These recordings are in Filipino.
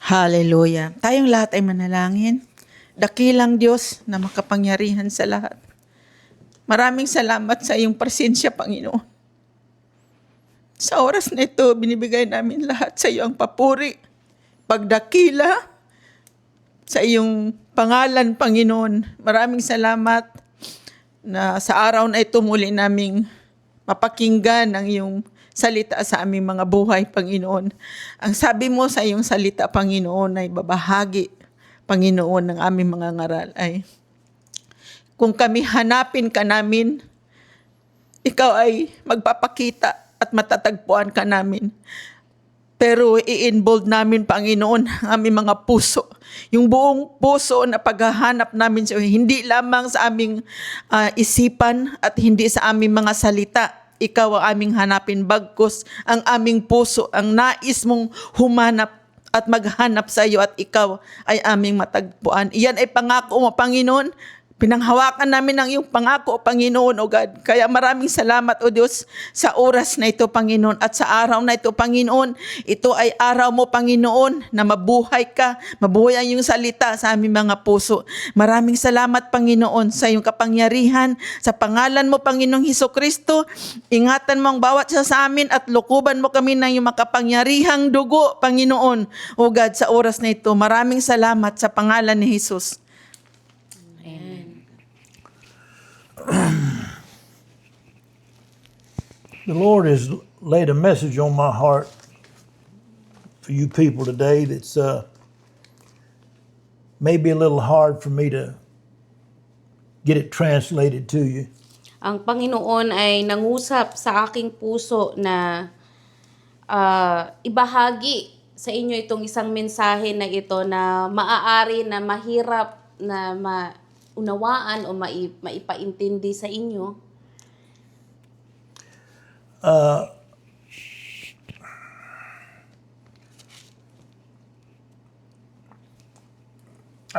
Hallelujah. Tayong lahat ay manalangin. Dakilang Diyos na makapangyarihan sa lahat. Maraming salamat sa iyong presensya, Panginoon. Sa oras na ito, binibigay namin lahat sa iyo ang papuri, pagdakila sa iyong pangalan, Panginoon. Maraming salamat na sa araw na ito muli naming mapakinggan ang iyong salita sa aming mga buhay, Panginoon. Ang sabi mo sa iyong salita, Panginoon, ay babahagi, Panginoon, ng aming mga ngaral ay kung kami hanapin ka namin, ikaw ay magpapakita at matatagpuan ka namin. Pero i-involve namin, Panginoon, ang aming mga puso. Yung buong puso na paghahanap namin sa iyo, hindi lamang sa aming isipan at hindi sa aming mga salita. Ikaw ang aming hanapin, bagkus ang aming puso, ang nais mong humanap at maghanap sa iyo at ikaw ay aming matagpuan. Iyan ay pangako mo, Panginoon. Pinanghawakan namin ang iyong pangako, Panginoon, O God. Kaya maraming salamat, O Diyos, sa oras na ito, Panginoon, at sa araw na ito, Panginoon. Ito ay araw mo, Panginoon, na mabuhay ka, mabuhay ang iyong salita sa aming mga puso. Maraming salamat, Panginoon, sa iyong kapangyarihan, sa pangalan mo, Panginoong Hesukristo. Ingatan mo ang bawat isa sa amin at lukuban mo kami ng iyong makapangyarihang dugo, Panginoon, O God, sa oras na ito. Maraming salamat sa pangalan ni Jesus. The Lord has laid a message on my heart for you people today that's maybe a little hard for me to get it translated to you. Ang Panginoon ay nangusap sa aking puso na ibahagi sa inyo itong isang mensahe na ito na maaari na mahirap na maunawaan o maipaintindi sa inyo. I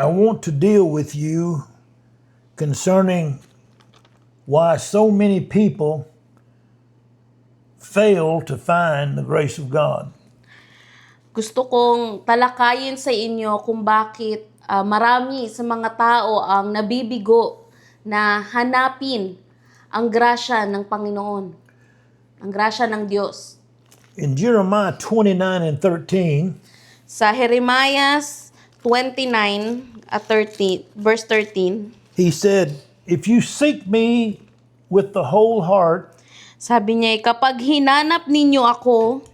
want to deal with you concerning why so many people fail to find the grace of God. Gusto kong talakayin sa inyo kung bakit marami sa mga tao ang nabibigo na hanapin ang grasya ng Panginoon, ang grasya ng Diyos. In Jeremiah 29 and 13, Sa Jeremiah 29 verse 13, he said, "If you seek me with the whole heart, sabi niya, kapag hinanap ninyo ako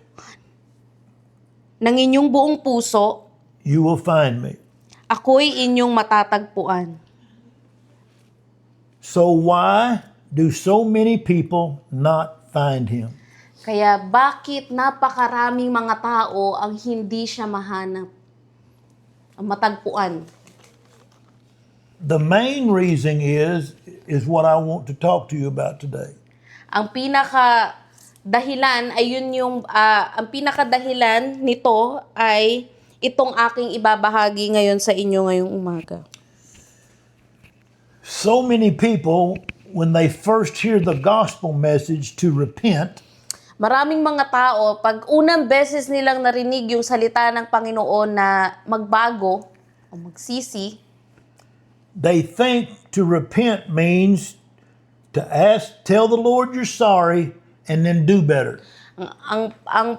ng inyong buong puso, you will find me." ako'y inyong matatagpuan. So why do so many people not find him? Kaya bakit napakaraming mga tao ang hindi siya mahanap, ang matagpuan? The main reason is what I want to talk to you about today. Ang pinaka-dahilan ay ang pinaka-dahilan nito ay itong aking ibabahagi ngayon sa inyo ngayong umaga. So many people, when they first hear the gospel message to repent, Maraming mga tao, pag unang beses nilang narinig yung salita ng Panginoon na magbago o magsisi, they think to repent means to tell the Lord you're sorry, and then do better. ang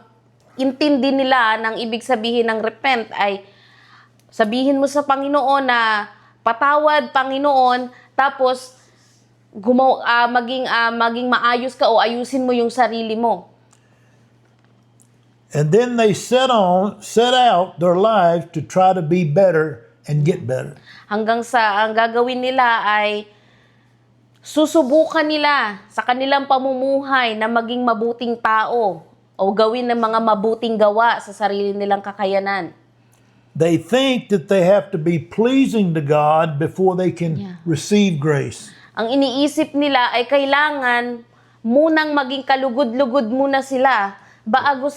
intindi nila ng ibig sabihin ng repent ay sabihin mo sa Panginoon na patawad, Panginoon, tapos maging maayos ka o ayusin mo yung sarili mo. And then they set out their lives to try to be better and get better. Hanggang sa ang gagawin nila ay susubukan nila sa kanilang pamumuhay na maging mabuting tao o gawin ng mga mabuting gawa sa sarili nilang kakayanan. They think that they have to be pleasing to God before they can receive grace. Ang iniisip nila ay kailangan munang maging kalugod-lugod muna sila bago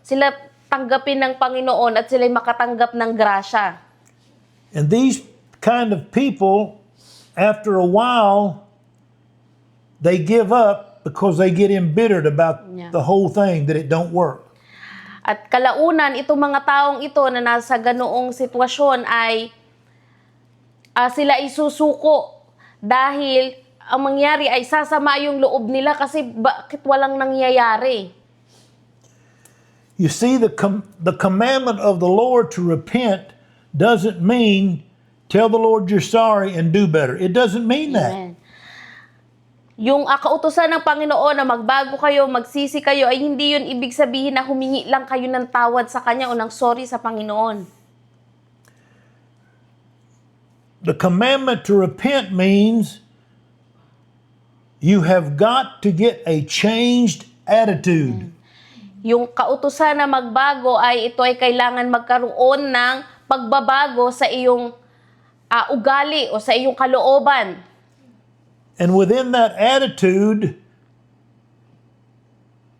sila tanggapin ng Panginoon at sila'y makatanggap ng grasya. And these kind of people, after a while, they give up because they get embittered about the whole thing, that it don't work. At kalaunan, itong mga taong ito na nasa ganoong sitwasyon ay sila isusuko dahil ang mangyari ay sasama yung loob nila kasi bakit walang nangyayari. You see, the commandment of the Lord to repent doesn't mean tell the Lord you're sorry and do better. It doesn't mean that. Amen. Yung kautusan ng Panginoon na magbago kayo, magsisi kayo, ay hindi yun ibig sabihin na humingi lang kayo ng tawad sa Kanya o ng sorry sa Panginoon. The commandment to repent means you have got to get a changed attitude. Yung kautusan na magbago ay ito ay kailangan magkaroon ng pagbabago sa iyong ugali o sa iyong kalooban. And within that attitude,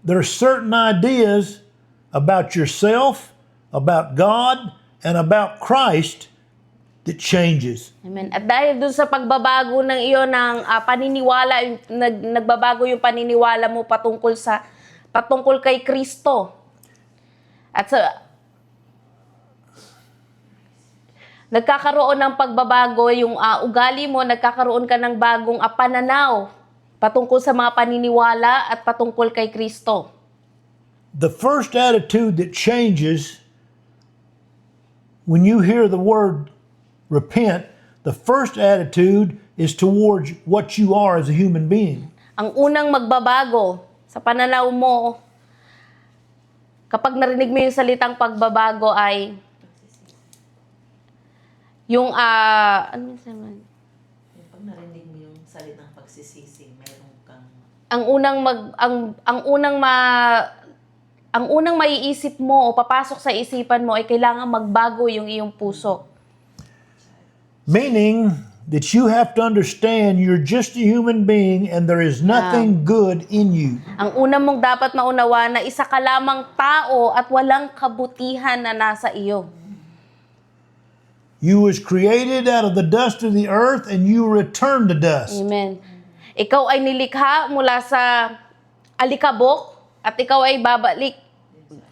there are certain ideas about yourself, about God, and about Christ that changes. Amen. At dahil dun sa pagbabago ng iyo ng paniniwala, nagbabago yung paniniwala mo patungkol kay Kristo. At nagkakaroon ng pagbabago yung ugali mo, nagkakaroon ka ng bagong pananaw patungkol sa mga paniniwala at patungkol kay Kristo. The first attitude that changes when you hear the word repent, the first attitude is towards what you are as a human being. Ang unang magbabago sa pananaw mo kapag narinig mo yung salitang pagbabago ay yung ano naman? Pag narinig mo yung salitang pagsisisi, meron kang ang unang maiisip mo o papasok sa isipan mo ay kailangan magbago yung iyong puso. Meaning that you have to understand you're just a human being and there is nothing good in you. Ang una mong dapat maunawa na isa ka lamang tao at walang kabutihan na nasa iyo. You was created out of the dust of the earth and you return to dust. Amen. Ikaw ay nilikha mula sa alikabok at ikaw ay babalik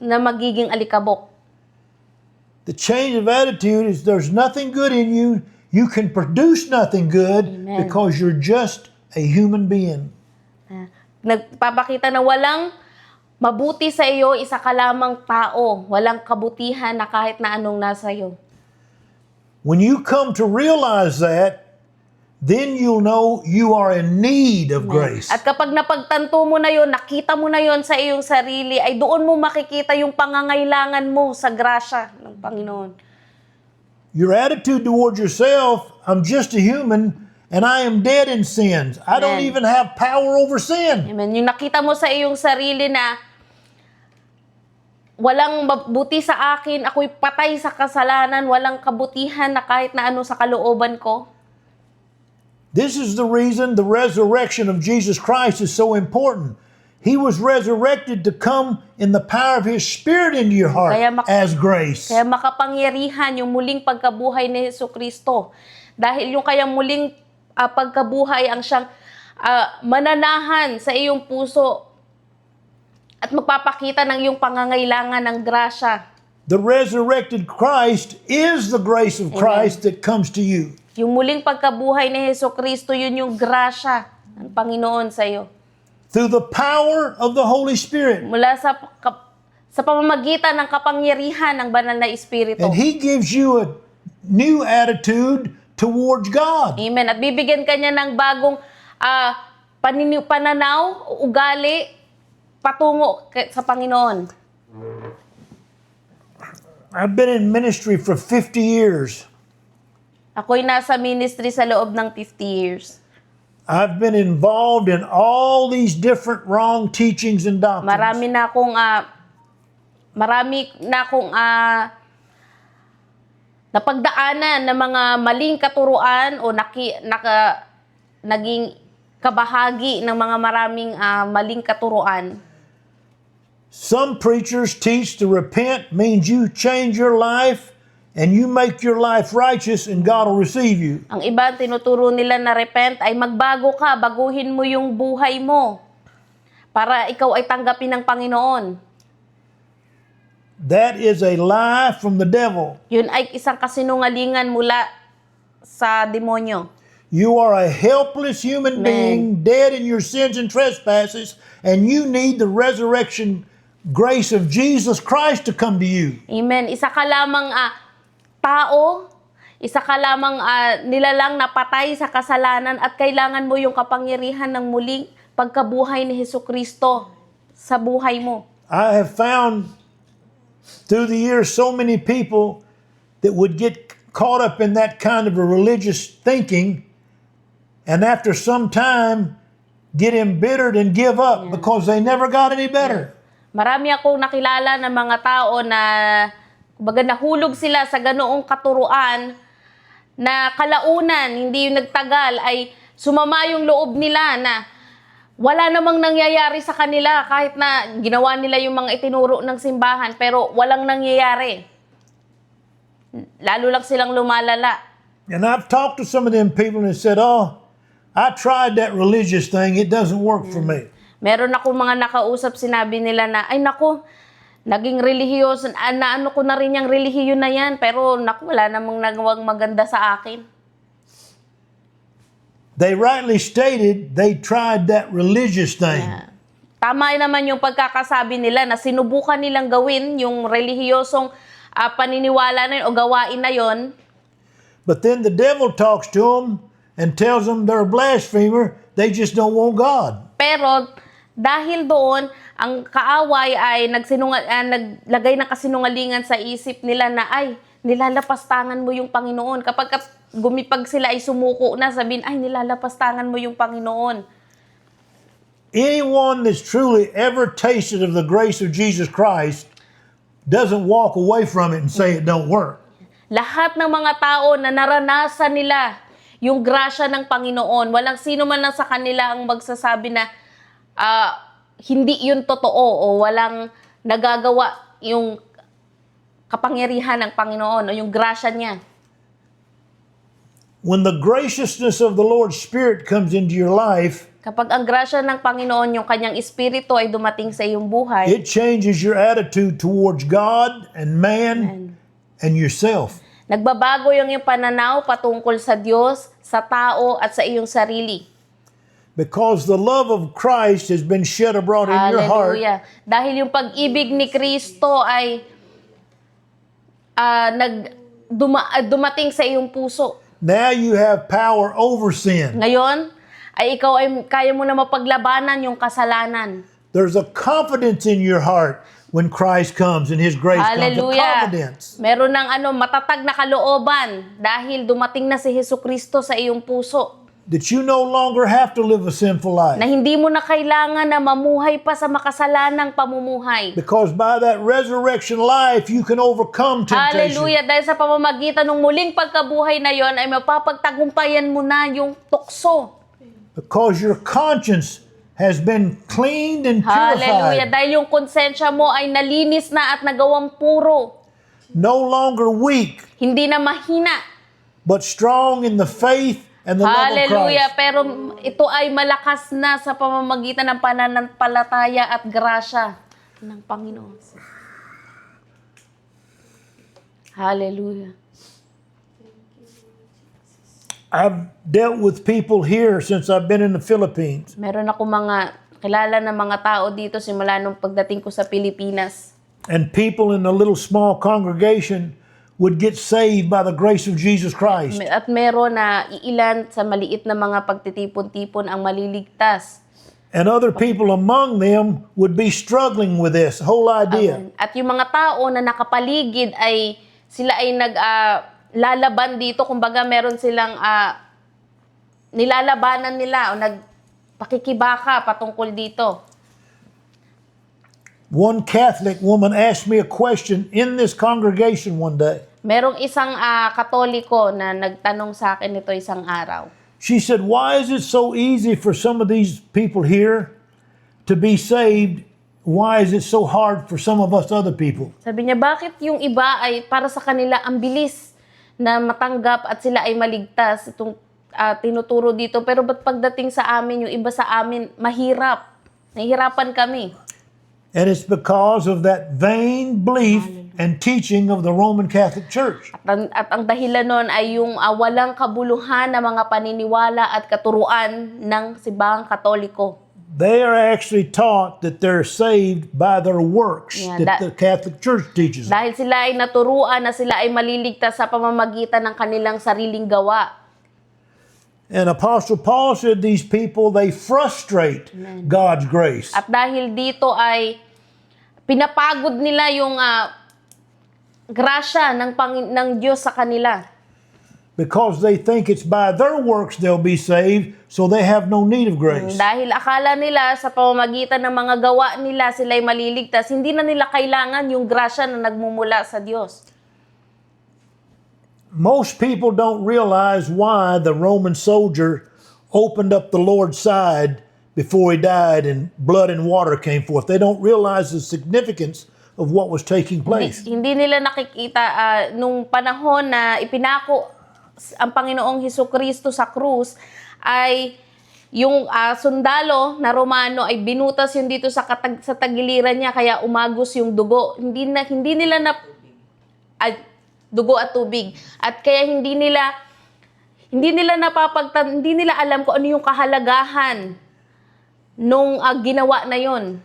na magiging alikabok. The change of attitude is there's nothing good in you. You can produce nothing good Amen. because you're just a human being. Nagpapakita na walang mabuti sa iyo, isa ka lamang tao, walang kabutihan na kahit na anong nasa iyo. When you come to realize that, then you'll know you are in need of grace. At kapag napagtanto mo na yon, nakita mo na yon sa iyong sarili, ay doon mo makikita yung pangangailangan mo sa grasya ng Panginoon. Your attitude towards yourself, I'm just a human and I am dead in sins. I don't Amen. even have power over sin. Amen. Yung nakita mo sa iyong sarili na walang mabuti sa akin, ako'y patay sa kasalanan, walang kabutihan na kahit na ano sa kalooban ko. This is the reason the resurrection of Jesus Christ is so important. He was resurrected to come in the power of His Spirit into your heart Kaya as grace. Kaya makapangyarihan yung muling pagkabuhay ni Jesucristo. Dahil yung kayang muling pagkabuhay ang siyang mananahan sa iyong puso at magpapakita ng iyong pangangailangan ng grasya. The resurrected Christ is the grace of Christ that comes to you. Yung muling pagkabuhay ni Jesucristo, yun yung grasya ng Panginoon sa iyo. Through the power of the Holy Spirit. Mula sa pamamagitan ng kapangyarihan ng banal na Espiritu. And He gives you a new attitude towards God. Amen. At bibigyan ka niya ng bagong pananaw, ugali, patungo sa Panginoon. I've been in ministry for 50 years. Ako'y nasa ministry sa loob ng 50 years. I've been involved in all these different wrong teachings and doctrines. Marami na akong napagdaanan ng mga maling katuruan o naging kabahagi ng mga maraming maling katuruan. Some preachers teach to repent means you change your life and you make your life righteous and God will receive you. Ang iba, tinuturo nila na repent ay magbago ka, baguhin mo yung buhay mo para ikaw ay tanggapin ng Panginoon. That is a lie from the devil. Yun ay isang kasinungalingan mula sa demonyo. You are a helpless human Amen. being, dead in your sins and trespasses, and you need the resurrection grace of Jesus Christ to come to you. Amen. Isa ka lamang tao, isa ka lamang nilalang napatay sa kasalanan at kailangan mo yung kapangyarihan ng muling pagkabuhay ni Hesukristo sa buhay mo. I have found through the years so many people that would get caught up in that kind of a religious thinking, and after some time get embittered and give up because they never got any better. Marami akong nakilala ng mga tao na kumbaga nahulog sila sa ganoong katuruan na kalaunan, hindi yung nagtagal, ay sumama yung loob nila na wala namang nangyayari sa kanila kahit na ginawa nila yung mga itinuro ng simbahan pero walang nangyayari. Lalo lang silang lumalala. And I've talked to some of them people and said, oh, I tried that religious thing. It doesn't work for me. Meron ako mga nakausap, sinabi nila na, ay naku, naging relihiyoso, naano ko na rin yung relihiyo na yan, pero naku, wala namang nagawang maganda sa akin. They rightly stated they tried that religious thing. Tama naman yung pagkakasabi nila na sinubukan nilang gawin yung relihiyosong paniniwala na yun o gawain na yun. But then the devil talks to them and tells them they're a blasphemer. They just don't want God. Pero dahil doon, ang kaaway ay naglagay ng kasinungalingan sa isip nila na ay, nilalapastangan mo yung Panginoon. Kapag gumipag sila ay sumuko na, sabihin, ay, nilalapastangan mo yung Panginoon. Anyone that's truly ever tasted of the grace of Jesus Christ doesn't walk away from it and say it don't work. Lahat ng mga tao na naranasan nila yung grasya ng Panginoon, walang sino man lang sa kanila ang magsasabi na hindi yun totoo o walang nagagawa yung kapangyarihan ng Panginoon o yung grasya niya. When the graciousness of the Lord's Spirit comes into your life, Kapag ang grasya ng Panginoon, yung kanyang espiritu ay dumating sa iyong buhay, it changes your attitude towards God and man and yourself. nagbabago yung iyong pananaw patungkol sa Diyos, sa tao at sa iyong sarili. Because the love of Christ has been shed abroad in your heart. Hallelujah. Dahil yung pag-ibig ni Kristo ay dumating sa iyong puso. Now you have power over sin. Ngayon, ay ikaw ay kaya mo na mapaglabanan yung kasalanan. There's a confidence in your heart when Christ comes and His grace comes. A Hallelujah. confidence. Meron ng matatag na kalooban dahil dumating na si Hesukristo sa iyong puso. That you no longer have to live a sinful life. Na hindi mo na kailangan na mamuhay pa sa makasalanang pamumuhay. Because by that resurrection life, you can overcome temptation. Hallelujah. Dahil sa pamamagitan ng muling pagkabuhay na yon ay mapapagtagumpayan mo na yung tukso. Because your conscience has been cleaned and Hallelujah. purified. Dahil yung konsensya mo ay nalinis na at nagawang puro. No longer weak, Hindi na mahina. but strong in the faith and the love of Hallelujah. Christ. Pero ito ay malakas na sa pamamagitan ng pananampalataya at grasya ng Panginoon. Hallelujah. I've dealt with people here since I've been in the Philippines. Meron ako mga kilala na mga tao dito simula nung pagdating ko sa Pilipinas. And people in a little small congregation would get saved by the grace of Jesus Christ. At meron na iilan sa maliit na mga pagtitipon-tipon ang maliligtas. And other people among them would be struggling with this whole idea. At yung mga tao na nakapaligid ay sila ay lalaban dito. Kumbaga meron silang nilalabanan nila o nagpakikibaka patungkol dito. One Catholic woman asked me a question in this congregation one day. Merong isang Katoliko na nagtanong sa akin ito isang araw. She said, why is it so easy for some of these people here to be saved? Why is it so hard for some of us other people? Sabi niya, bakit yung iba ay para sa kanila ang bilis na matanggap at sila ay maligtas? Itong tinuturo dito. Pero ba't pagdating sa amin, yung iba sa amin, mahirap. Nahihirapan kami. And it's because of that vain belief and teaching of the Roman Catholic Church. At ang dahilan nun ay yung walang kabuluhan na mga paniniwala at katuruan ng simbahang Katoliko. They are actually taught that they're saved by their works Yeah, that the Catholic Church teaches. Dahil sila ay naturuan na sila ay maliligtas sa pamamagitan ng kanilang sariling gawa. And Apostle Paul said these people, they frustrate God's grace. At dahil dito ay pinapagod nila yung grasya ng Diyos sa kanila. Because they think it's by their works they'll be saved, so they have no need of grace. Dahil akala nila sa pamamagitan ng mga gawa nila sila'y maliligtas, hindi na nila kailangan yung grasya na nagmumula sa Diyos. Most people don't realize why the Roman soldier opened up the Lord's side before he died and blood and water came forth. They don't realize the significance of what was taking place. Hindi nila nakikita nung panahon na ipinako ang Panginoong Hesukristo sa krus ay yung sundalo na Romano ay binutas yun dito sa tagiliran niya kaya umagos yung dugo. Hindi nila dugo at tubig. At kaya hindi nila alam kung ano yung kahalagahan nung ginawa na yon.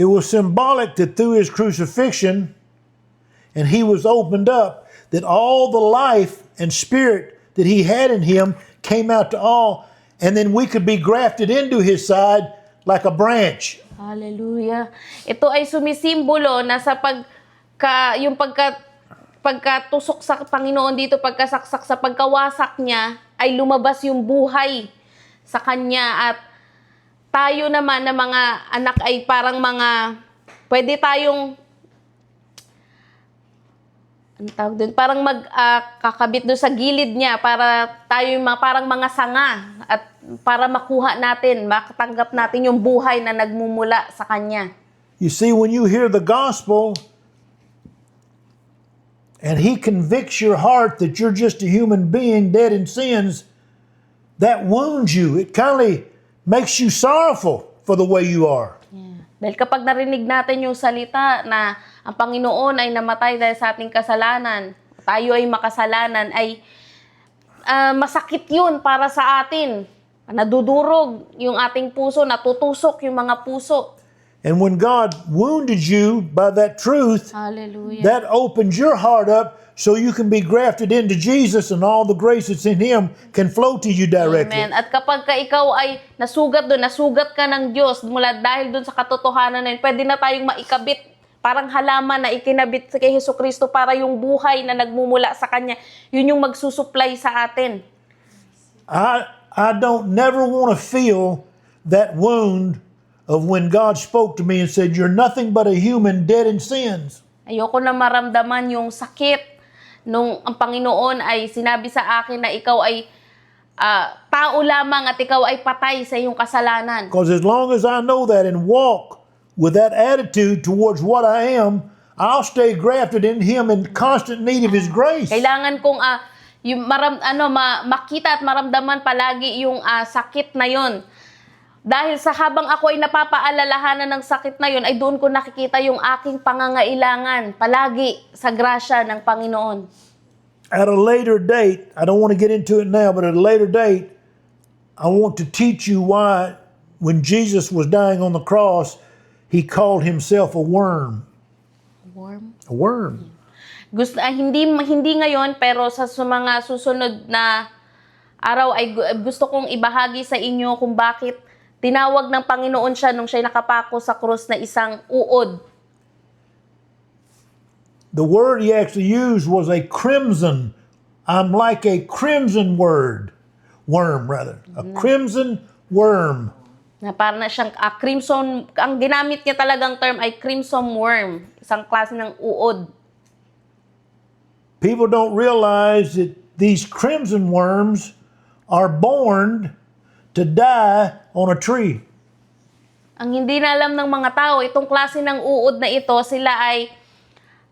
It was symbolic that through his crucifixion and he was opened up, that all the life and spirit that he had in him came out to all, and then we could be grafted into his side like a branch. Hallelujah. Ito ay sumisimbolo na sa pagkatusok sa Panginoon dito, pagkasaksak sa pagkawasak niya, ay lumabas yung buhay sa kanya. At tayo naman na mga anak ay parang pwede tayong parang kakabit doon sa gilid niya para tayo parang mga sanga at para makuha natin, makatanggap natin yung buhay na nagmumula sa kanya. You see, when you hear the gospel and he convicts your heart that you're just a human being dead in sins, that wounds you. It kind of makes you sorrowful for the way you are. Yeah. Dahil kapag narinig natin yung salita na ang Panginoon ay namatay dahil sa ating kasalanan, tayo ay makasalanan, ay masakit yun para sa atin. Nadudurog yung ating puso, natutusok yung mga puso. And when God wounded you by that truth, Hallelujah. that opens your heart up so you can be grafted into Jesus and all the grace that's in Him can flow to you directly. Amen. At kapag ikaw ay nasugat ka ng Diyos mula dahil doon sa katotohanan na yun, pwede na tayong maikabit, parang halaman na ikinabit kay Hesukristo para yung buhay na nagmumula sa Kanya, yun yung magsusupply sa atin. I don't never want to feel that wound of when God spoke to me and said, "You're nothing but a human dead in sins." Ayoko na maramdaman yung sakit nung ang Panginoon ay sinabi sa akin na ikaw ay tao lamang at ikaw ay patay sa iyong kasalanan. Because as long as I know that and walk with that attitude towards what I am, I'll stay grafted in Him in constant need of His grace. Kailangan kong yung makita at maramdaman palagi yung sakit na yon. Dahil sa habang ako ay napapaalalahanan ng sakit na yon, ay doon ko nakikita yung aking pangangailangan palagi sa grasya ng Panginoon. At a later date, I don't want to get into it now, but at a later date, I want to teach you why when Jesus was dying on the cross, He called Himself a worm. Warm. A worm. Hindi ngayon, pero sa mga susunod na araw ay gusto kong ibahagi sa inyo kung bakit tinawag ng Panginoon siya nung siya'y nakapako sa krus na isang uod. The word He actually used was a crimson. I'm like a crimson worm rather. A crimson worm. Na parang na siyang crimson, ang ginamit niya talagang term ay crimson worm, isang klase ng uod. People don't realize that these crimson worms are born to die on a tree. Ang hindi na alam ng mga tao, itong klase ng uod na ito, sila ay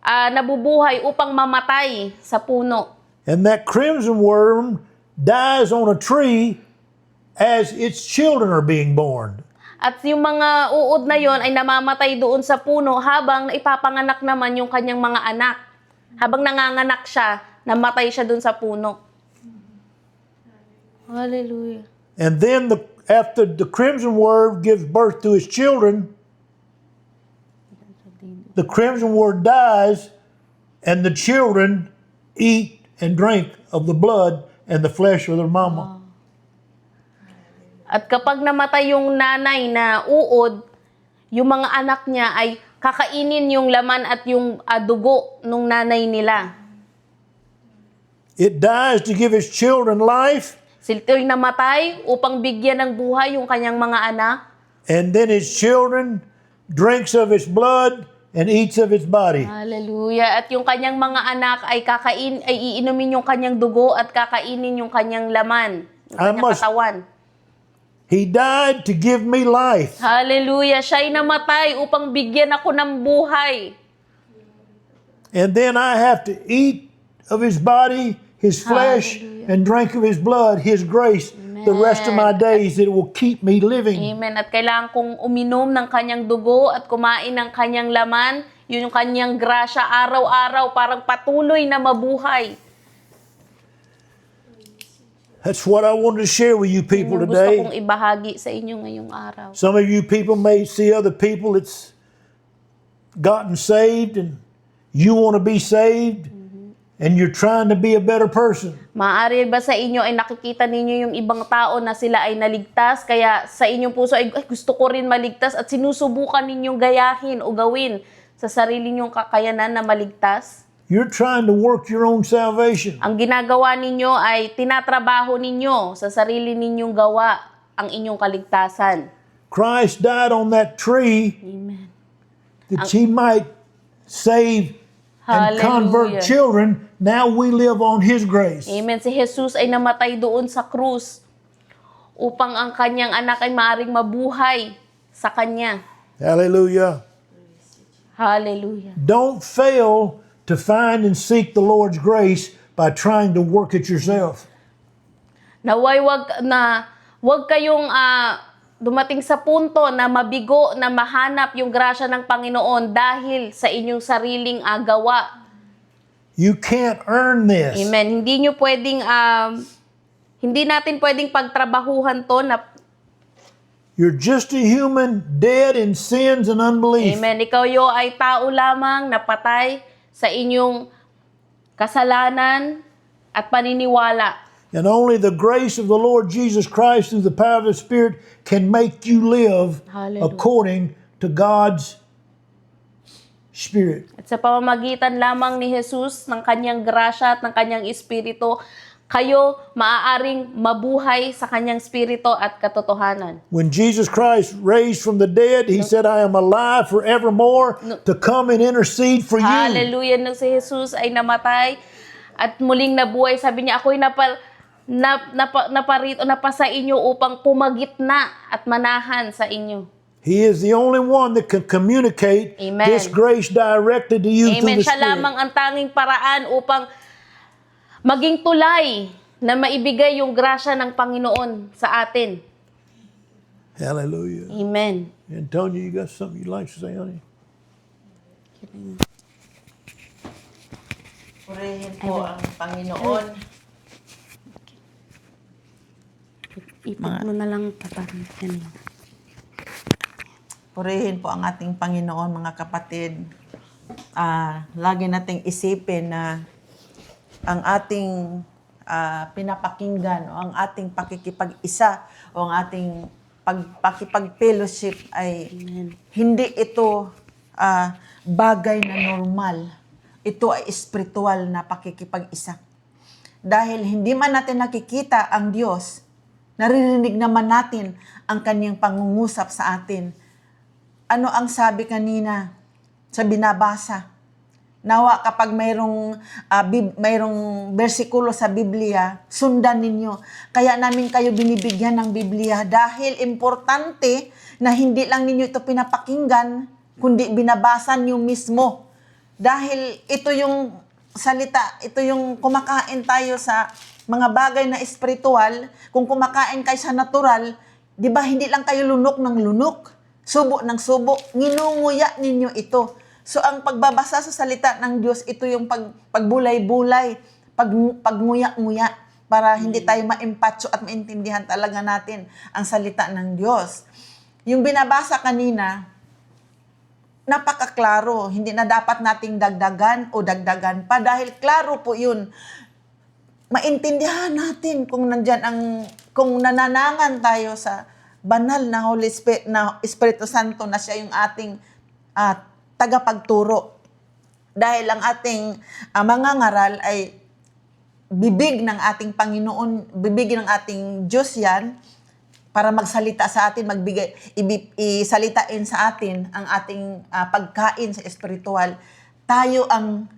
nabubuhay upang mamatay sa puno. And that crimson worm dies on a tree as its children are being born. At yung mga uod na yon ay namamatay doon sa puno habang ipapanganak naman yung kanyang mga anak. Habang nanganganak siya, namatay siya doon sa puno. Hallelujah. And then after the crimson worm gives birth to his children, the crimson worm dies, and the children eat and drink of the blood and the flesh of their mama. At kapag namatay yung nanay na uod, yung mga anak niya ay kakainin yung laman at yung dugo nung nanay nila. It dies to give its children life, Silto'y namatay upang bigyan ng buhay yung kanyang mga anak. and then its children drinks of its blood and eats of its body. Hallelujah. At yung kanyang mga anak ay iinumin yung kanyang dugo at kakainin yung kanyang laman, yung kanyang katawan. He died to give me life. Hallelujah. Siya'y namatay upang bigyan ako ng buhay. And then I have to eat of his body, his flesh, Hallelujah. and drink of his blood, his grace, the rest of my days that it will keep me living. Amen. At kailangan kong uminom ng kanyang dugo at kumain ng kanyang laman. Yun yung kanyang grasya araw-araw, parang patuloy na mabuhay. That's what I wanted to share with you people Yung gusto kong today. ibahagi sa inyo ngayong araw. Some of you people may see other people that's gotten saved and you want to be saved and you're trying to be a better person. Maaari ba sa inyo ay nakikita ninyo yung ibang tao na sila ay naligtas, kaya sa inyong puso ay gusto ko rin maligtas at sinusubukan ninyong gayahin o gawin sa sarili ninyong kakayanan na maligtas? You're trying to work your own salvation. Ang ginagawa ninyo ay tinatrabaho ninyo sa sarili ninyong gawa ang inyong kaligtasan. Christ died on that tree Amen. that he might save and convert Hallelujah. children. Now we live on his grace. Amen. Si Jesus ay namatay doon sa krus upang ang kanyang anak ay maaring mabuhay sa kanya. Hallelujah. Hallelujah. Don't fail to find and seek the Lord's grace by trying to work it yourself. Naway wag kayong dumating sa punto na mabigo na mahanap yung grasya ng Panginoon dahil sa inyong sariling gawa. You can't earn this. Amen. Hindi natin pwedeng pagtrabahuhan to na You're just a human dead in sins and unbelief. Amen. Ikaw ay tao lamang na patay sa inyong kasalanan at paniniwala. And only the grace of the Lord Jesus Christ through the power of the Spirit can make you live Hallelujah. according to God's Spirit. At sa pamamagitan lamang ni Jesus, ng kanyang grasya at ng kanyang espiritu, kayo maaaring mabuhay sa kanyang espiritu at katotohanan. When Jesus Christ raised from the dead, he said, I am alive forevermore to come and intercede for you. Hallelujah. Nung si Jesus ay namatay at muling nabuhay, sabi niya, ako'y napasa inyo upang pumagitna at manahan sa inyo. He is the only one that can communicate Amen. this grace directed to you through Amen. the Siya Spirit. lamang ang tanging paraan upang maging tulay na maibigay yung grasya ng Panginoon sa atin. Hallelujah. Amen. Antonia, you got something you'd like to say, honey? Purihin po ang Panginoon. Ipit mo na lang parang yan. Purihin po ang ating Panginoon, mga kapatid. Lagi nating isipin na ang ating pinapakinggan o ang ating pakikipag-isa o ang ating pakipag-fellowship ay hindi ito bagay na normal. Ito ay espiritual na pakikipag-isa. Dahil hindi man natin nakikita ang Diyos, naririnig naman natin ang kanyang pangungusap sa atin. Ano ang sabi kanina sa binabasa? Nawa kapag mayroong bersikulo sa Biblia, sundan ninyo. Kaya namin kayo binibigyan ng Biblia dahil importante na hindi lang ninyo ito pinapakinggan, kundi binabasa niyo mismo. Dahil ito yung salita, ito yung kumakain tayo sa mga bagay na espiritual. Kung kumakain kayo sa natural, Di ba, hindi lang kayo lunok ng lunok, subo ng subo, nginunguya ninyo ito. So, ang pagbabasa sa salita ng Diyos, ito yung pagbulay-bulay, pagnguya-nguya, para hindi tayo maimpatso at maintindihan talaga natin ang salita ng Diyos. Yung binabasa kanina, napakaklaro, hindi na dapat nating dagdagan o dagdagan pa dahil klaro po yun. Maintindihan natin kung kung nananangan tayo sa banal na Holy Spirit, na Espiritu Santo na siya yung ating tagapagturo. Dahil ang ating mga ngaral ay bibig ng ating Panginoon, bibig ng ating Diyos yan, para magsalita sa atin, isalitain sa atin ang ating pagkain sa espiritual. Tayo ang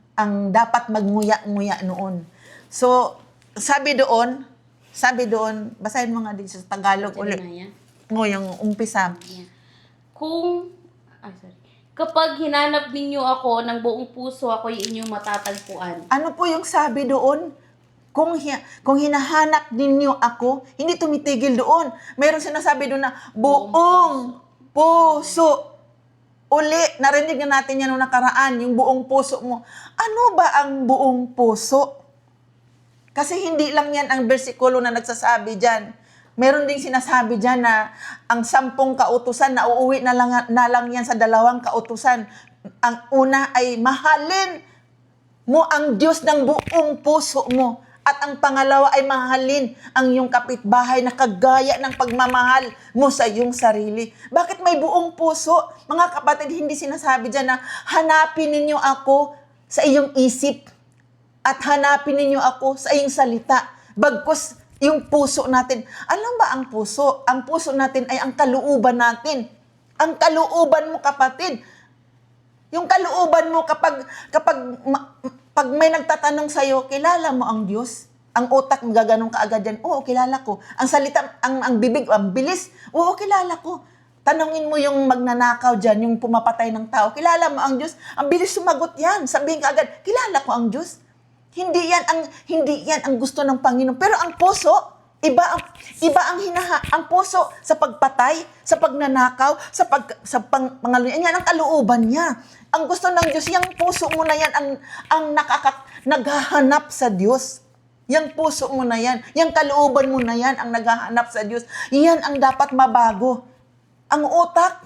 dapat magnguya-nguya noon. So, sabi doon, basahin mo nga din sa Tagalog ulit. Yung umpisa. Kapag hinanap ninyo ako ng buong puso, ako'y inyong matatagpuan. Ano po yung sabi doon? Kung hinahanap ninyo ako, hindi tumitigil doon. Mayroong sinasabi doon na buong puso. Uli, narinig na natin yan noong nakaraan, yung buong puso mo. Ano ba ang buong puso? Kasi hindi lang yan ang bersikulo na nagsasabi dyan. Meron ding sinasabi dyan na ang 10 kautusan na uuwi na lang yan sa 2 kautusan. Ang una ay mahalin mo ang Diyos ng buong puso mo. At ang pangalawa ay mahalin ang iyong kapitbahay na kagaya ng pagmamahal mo sa iyong sarili. Bakit may buong puso? Mga kapatid, hindi sinasabi dyan na hanapin ninyo ako sa iyong isip at hanapin ninyo ako sa iyong salita. Bagkus yung puso natin. Alam ba ang puso? Ang puso natin ay ang kalooban natin. Ang kalooban mo, kapatid. Yung kalooban mo pag may nagtatanong sa'yo, kilala mo ang Diyos? Ang utak mo gaganong kaagad yan, oo, kilala ko. Ang salita, ang bibig, ang bilis, oo, kilala ko. Tanungin mo yung magnanakaw dyan, yung pumapatay ng tao, kilala mo ang Diyos? Ang bilis sumagot yan. Sabihin ka agad, kilala ko ang Diyos. Hindi yan ang gusto ng Panginoon. Pero ang puso, ang puso sa pagpatay, sa pagnanakaw, sa pangaluyan, yan ang kalooban niya. Ang gusto ng Diyos, yung puso mo na yan ang naghahanap sa Diyos. Yung puso mo na yan, yung kalooban mo na yan ang naghahanap sa Diyos. Yan ang dapat mabago. Ang utak,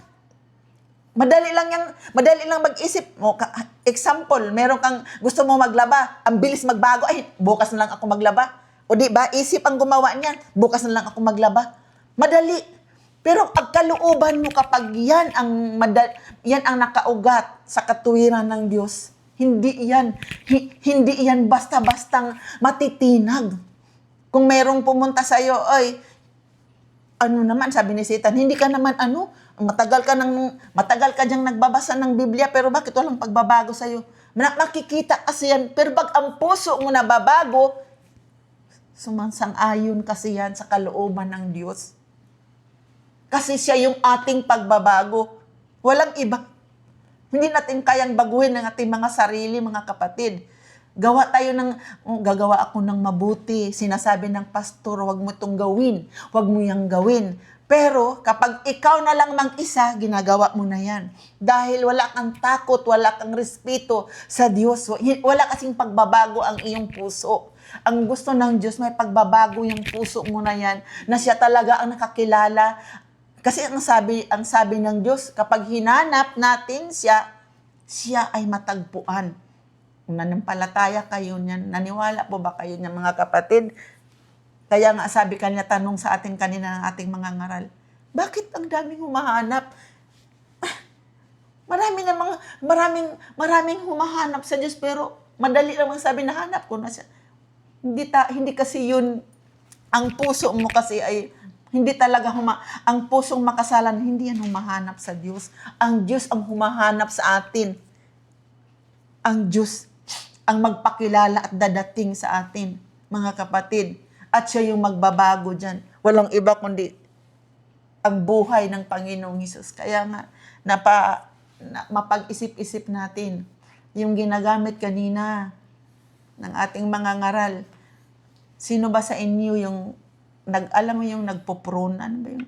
madali lang mag-isip. Example, meron kang gusto mo maglaba, ang bilis magbago, ay, bukas na lang ako maglaba. O di ba, isip ang gumawa niyan, bukas na lang ako maglaba. Madali. Pero ang kalooban mo kapag yan ang nakaugat sa katuwiran ng Diyos, hindi yan basta-bastang matitinag. Kung merong pumunta sa iyo, ay, ano naman, sabi ni Satan, hindi ka naman matagal ka diyang nagbabasa ng Biblia, pero bakit walang pagbabago sa iyo? Makikita kasi yan, pero pag ang puso mo nababago, sumansang-ayon kasi yan sa kalooban ng Diyos. Kasi siya yung ating pagbabago. Walang iba. Hindi natin kayang baguhin ang ating mga sarili, mga kapatid. Gagawa ako ng mabuti. Sinasabi ng pastor, wag mo itong gawin. Wag mo yang gawin. Pero kapag ikaw na lang mag-isa, ginagawa mo na yan. Dahil wala kang takot, wala kang respeto sa Diyos. Wala kasing pagbabago ang iyong puso. Ang gusto ng Diyos, may pagbabago yung puso mo na yan, na siya talaga ang nakakilala. Kasi ang sabi ng Diyos, kapag hinanap natin siya ay matagpuan. Kung nanampalataya kayo niyan, naniwala po ba kayo niyan, mga kapatid? Kaya nga sabi kanya, tanong sa atin kanina ng ating mga ngaral, bakit ang daming humahanap? Maraming humahanap sa Diyos, pero madali lang sabi na hanap ko na siya. Hindi kasi yun, ang puso mo kasi ay hindi talaga ang pusong makasalan, hindi yan humahanap sa Diyos. Ang Diyos ang humahanap sa atin. Ang Diyos ang magpakilala at dadating sa atin, mga kapatid. At siya yung magbabago dyan. Walang iba kundi ang buhay ng Panginoong Hesus. Kaya nga, mapag-isip-isip natin yung ginagamit kanina ng ating mga ngaral. Sino ba sa inyo yung alam mo yung nagpo-prune, ano ba yun?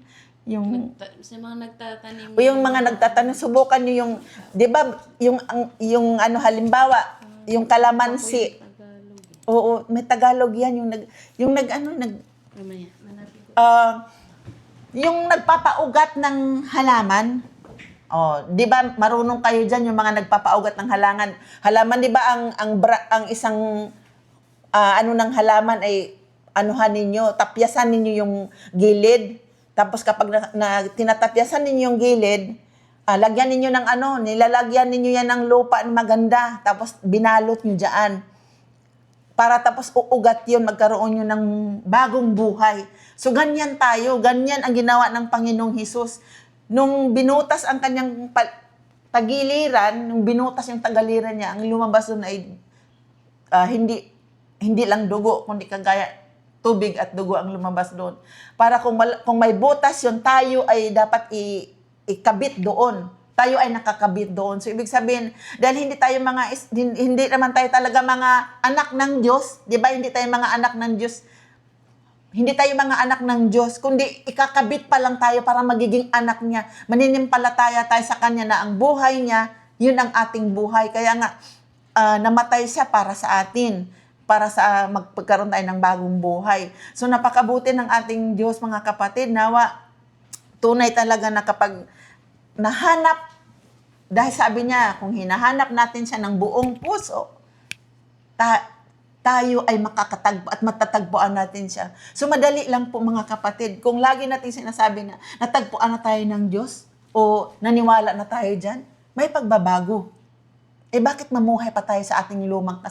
Yung Sa mga nagtatanim. o yung mga nagtatanong, subukan nyo yung, di ba, yung ano, halimbawa, yung kalamansi. Tagalog. Oo, may Tagalog yan, Mamaya, hanapin ko. yung nagpapaugat ng halaman. Oh, 'di ba marunong kayo diyan yung mga nagpapaugat ng halaman, 'di ba ang isang ano ng halaman ay anuhan ninyo, tapyasan ninyo yung gilid. Tapos kapag tinatapyasan ninyo yung gilid, lagyan ninyo ng ano, nilalagyan ninyo yan ng lupa na maganda, tapos binalot nyo diyan. Para tapos uugat yun, magkaroon yun ng bagong buhay. So ganyan tayo, ganyan ang ginawa ng Panginoong Hesus. Nung binutas ang kanyang tagiliran, nung binutas yung tagaliran niya, ang lumabas doon ay hindi lang dugo, kundi kagaya tubig at dugo ang lumabas doon. Para kung may butas yun, tayo ay dapat ikabit doon. Tayo ay nakakabit doon. So ibig sabihin, dahil hindi naman tayo talaga mga anak ng Diyos, 'di ba? Hindi tayo mga anak ng Diyos. Hindi tayo mga anak ng Diyos, kundi ikakabit pa lang tayo para magiging anak niya. Maninimpalataya tayo sa kanya na ang buhay niya, yun ang ating buhay. Kaya nga namatay siya para sa atin, para sa magpagkaroon tayo ng bagong buhay. So napakabuti ng ating Diyos, mga kapatid, nawa tunay talaga na kapag nahanap, dahil sabi niya, kung hinahanap natin siya ng buong puso, tayo ay makakatagpo at matatagpuan natin siya. So madali lang po, mga kapatid, kung lagi natin sinasabi na natagpuan na tayo ng Diyos o naniwala na tayo dyan, may pagbabago. Bakit mamuhay pa tayo sa ating lumang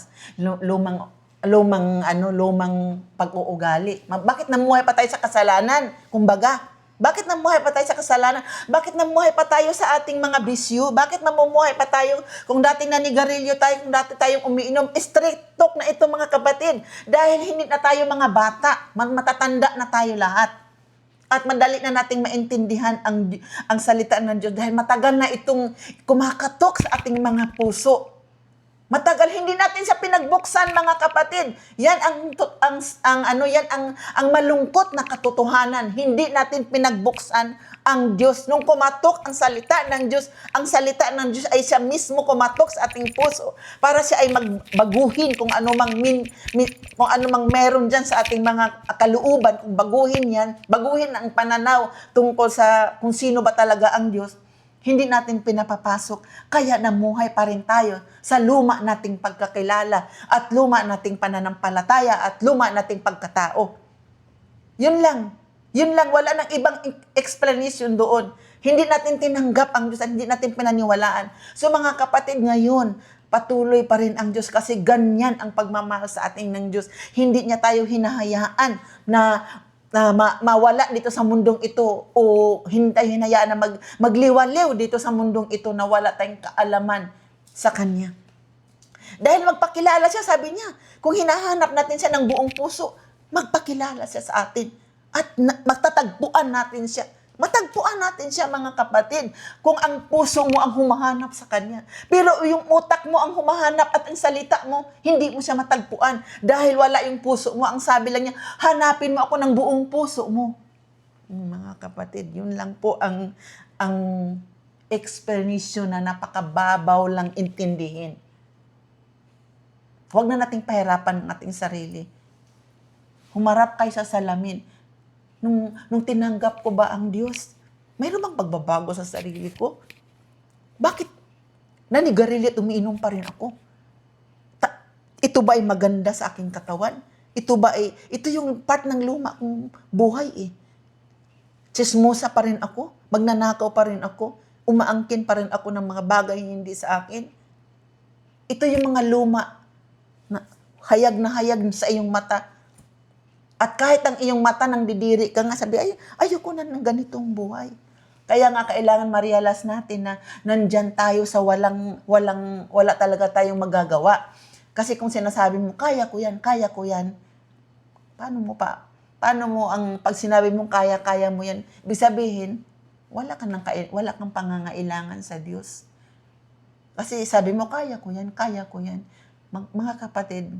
pag-uugali? Bakit namuhay pa tayo sa kasalanan? Kumbaga, bakit namuhay pa tayo sa kasalanan? Bakit namuhay pa tayo sa ating mga bisyo? Bakit mamumuhay pa tayo kung dati nanigarilyo tayo, kung dati tayong umiinom? Straight talk na ito, mga kapatid. Dahil hindi na tayo mga bata, matatanda na tayo lahat. At madali na nating maintindihan ang salita ng Diyos dahil matagal na itong kumakatok sa ating mga puso. Matagal hindi natin siya pinagbuksan, mga kapatid. Yan ang malungkot na katotohanan. Hindi natin pinagbuksan ang Diyos. Nung kumatok ang salita ng Diyos, ang salita ng Diyos ay siya mismo kumatok sa ating puso para siya ay magbaguhin kung ano mang meron diyan sa ating mga kalooban, kung baguhin ang pananaw tungkol sa kung sino ba talaga ang Diyos. Hindi natin pinapapasok, kaya namuhay pa rin tayo sa luma nating pagkakilala at luma nating pananampalataya at luma nating pagkatao. Yun lang, wala nang ibang explanation doon. Hindi natin tinanggap ang Diyos at hindi natin pinaniwalaan. So mga kapatid, ngayon, patuloy pa rin ang Diyos kasi ganyan ang pagmamahal sa ating ng Diyos. Hindi niya tayo hinahayaan na mawala dito sa mundong ito o hindi tayo hinayaan na magliwaliw dito sa mundong ito na wala tayong kaalaman sa Kanya. Dahil magpakilala siya, sabi niya, kung hinahanap natin siya ng buong puso, magpakilala siya sa atin at magtatagpuan natin siya. Matagpuan natin siya, mga kapatid, kung ang puso mo ang humahanap sa Kanya. Pero yung utak mo ang humahanap at ang salita mo, hindi mo siya matagpuan. Dahil wala yung puso mo. Ang sabi lang niya, hanapin mo ako ng buong puso mo. Mga kapatid, yun lang po ang explanation na napakababaw lang intindihin. Huwag na nating pahirapan ang ating sarili. Humarap kayo sa salamin. Nung tinanggap ko ba ang Diyos, mayroon bang pagbabago sa sarili ko? Bakit nanigarilyo at umiinom pa rin ako? Ito ba ay maganda sa aking katawan? Ito yung part ng luma kong buhay Chismosa pa rin ako? Magnanakaw pa rin ako? Umaangkin pa rin ako ng mga bagay hindi sa akin? Ito yung mga luma na hayag sa iyong mata. At kahit ang iyong mata nang didiri ka nga, sabi, ayoko na ng ganitong buhay. Kaya nga kailangan ma-realize natin na nandyan tayo sa wala talaga tayong magagawa. Kasi kung sinasabi mo, kaya ko yan, paano mo pag sinabi mong kaya mo yan, ibig sabihin, wala kang pangangailangan sa Diyos. Kasi sabi mo, kaya ko yan. Mga kapatid,